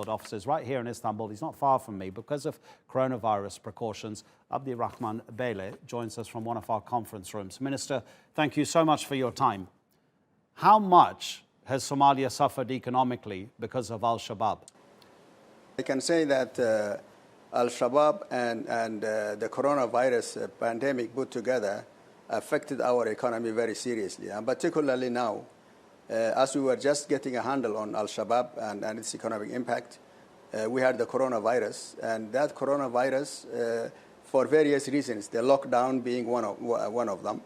World offices right here in Istanbul. He's not far from me because of coronavirus precautions. Abdirahman Beileh joins us from one of our conference rooms. Minister, thank you so much for your time. How much has Somalia suffered economically because of Al-Shabaab? I can say that Al-Shabaab and the coronavirus pandemic put together affected our economy very seriously, and particularly now, as we were just getting a handle on Al-Shabaab and its economic impact, we had the coronavirus, and that coronavirus, for various reasons, the lockdown being one of them,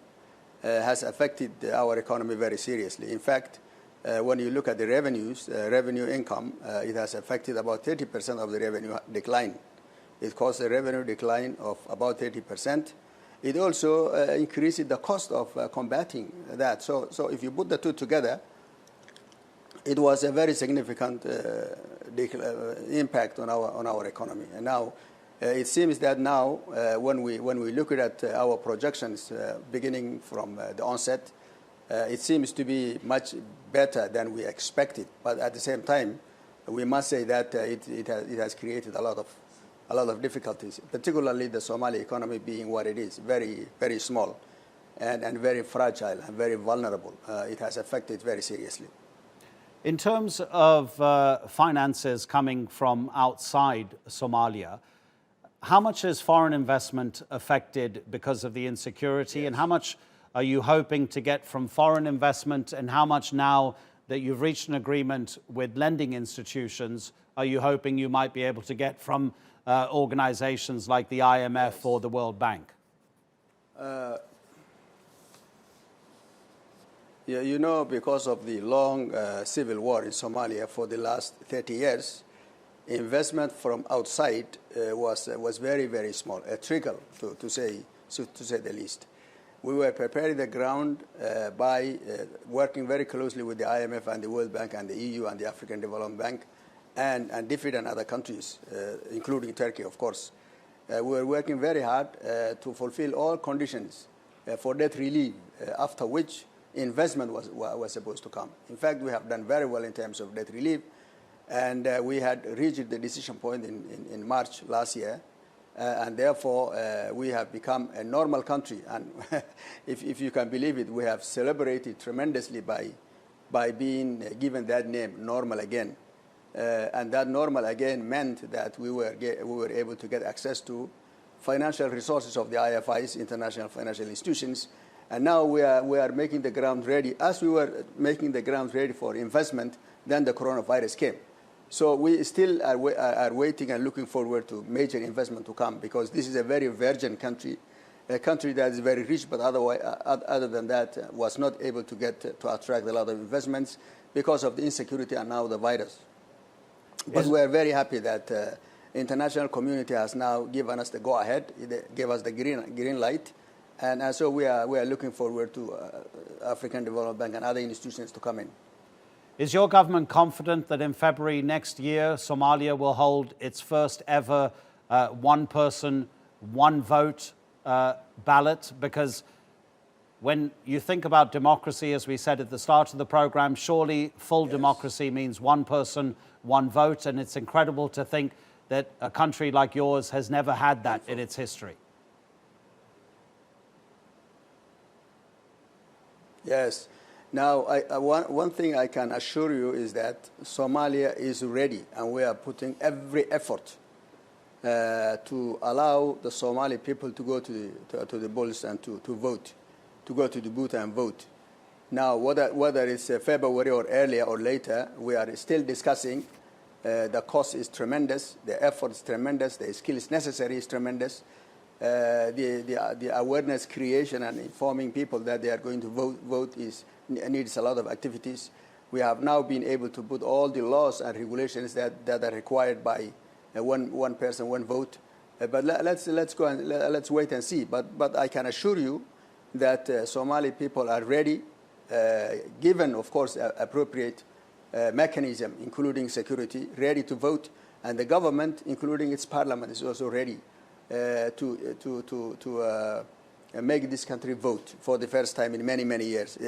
has affected our economy very seriously. In fact, when you look at the revenues, revenue income, it has affected about 30% of the revenue decline. It caused a revenue decline of about 30%. It also increased the cost of combating that. So if you put the two together, it was a very significant impact on our economy. And now it seems that now when we look at our projections beginning from the onset, it seems to be much better than we expected. But at the same time, we must say that it has created a lot of difficulties, particularly the Somali economy being what it is, very, very small and very fragile and very vulnerable. It has affected very seriously. In terms of finances coming from outside Somalia, how much is foreign investment affected because of the insecurity? Yes. And how much are you hoping to get from foreign investment, and how much, now that you've reached an agreement with lending institutions, are you hoping you might be able to get from organizations like the IMF? Yes. Or the World Bank? Yeah, you know, because of the long civil war in Somalia for the last 30 years, investment from outside was very, very small, a trickle, to say the least. We were preparing the ground by working very closely with the IMF and the World Bank and the EU and the African Development Bank and different other countries, including Turkey, of course. We were working very hard to fulfill all conditions for debt relief, after which investment was supposed to come. In fact, we have done very well in terms of debt relief, and we had reached the decision point in March last year, and therefore we have become a normal country. And if you can believe it, we have celebrated tremendously by being given that name, normal again. And that normal again meant that we were able to get access to financial resources of the IFIs, international financial institutions. And now we are making the ground ready. As we were making the ground ready for investment, then the coronavirus came. So we still are waiting and looking forward to major investment to come, because this is a very virgin country, a country that is very rich, but otherwise, other than that, was not able to attract a lot of investments because of the insecurity and now the virus. But we are very happy that international community has now given us the go-ahead, gave us the green light. And so we are looking forward to African Development Bank and other institutions to come in. Is your government confident that in February next year, Somalia will hold its first ever one person, one vote ballot? Because when you think about democracy, as we said at the start of the program, surely full democracy means one person, one vote. And it's incredible to think that a country like yours has never had that in its history. Yes. Now, one thing I can assure you is that Somalia is ready, and we are putting every effort to allow the Somali people to go to the polls and to vote, to go to the booth and vote. Now, whether it's February or earlier or later, we are still discussing. The cost is tremendous, the effort is tremendous, the skills necessary is tremendous. The awareness creation and informing people that they are going to vote needs a lot of activities. We have now been able to put all the laws and regulations that are required by one person, one vote. But let's go and let's wait and see. But I can assure you that Somali people are ready, given, of course, appropriate mechanism, including security, ready to vote, and the government, including its parliament, is also ready to make this country vote for the first time in many, many years,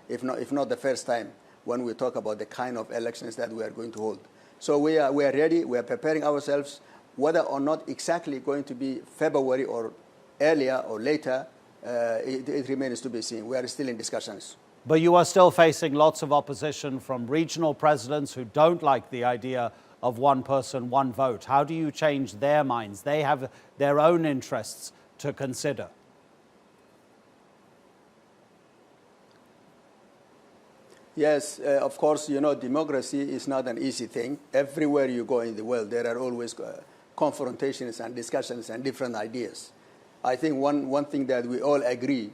if not the first time, when we talk about the kind of elections that we are going to hold. So we are ready. We are preparing ourselves. Whether or not exactly going to be February or earlier or later, it remains to be seen. We are still in discussions. But you are still facing lots of opposition from regional presidents who don't like the idea of one person, one vote. How do you change their minds? They have their own interests to consider. Yes, of course, you know, democracy is not an easy thing. Everywhere you go in the world, there are always confrontations and discussions and different ideas. I think one thing that we all agree,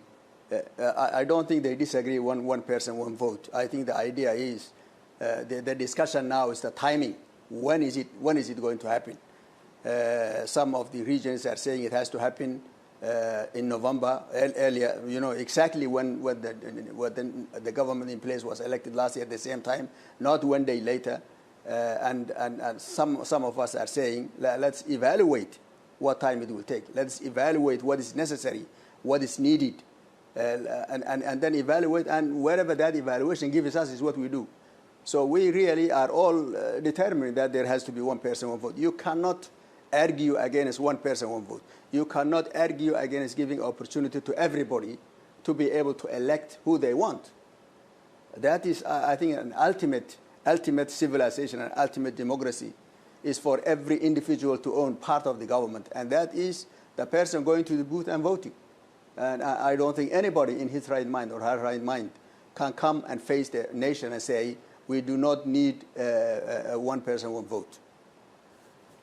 I don't think they disagree one person, one vote. I think the idea is, the discussion now is the timing. When is it going to happen? Some of the regions are saying it has to happen in November, earlier, you know, exactly when the government in place was elected last year at the same time, not 1 day later. And some of us are saying, let's evaluate what time it will take. Let's evaluate what is necessary, what is needed, and then evaluate, and wherever that evaluation gives us is what we do. So we really are all determined that there has to be one person, one vote. You cannot argue against one person, one vote. You cannot argue against giving opportunity to everybody to be able to elect who they want. That is, I think, an ultimate civilization, an ultimate democracy, is for every individual to own part of the government, and that is the person going to the booth and voting. And I don't think anybody in his right mind or her right mind can come and face the nation and say, we do not need one person, one vote.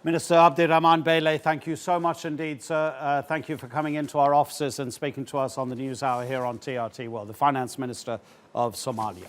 Minister Abdirahman Beileh, thank you so much indeed, sir. Thank you for coming into our offices and speaking to us on the News Hour here on TRT World, the Finance Minister of Somalia.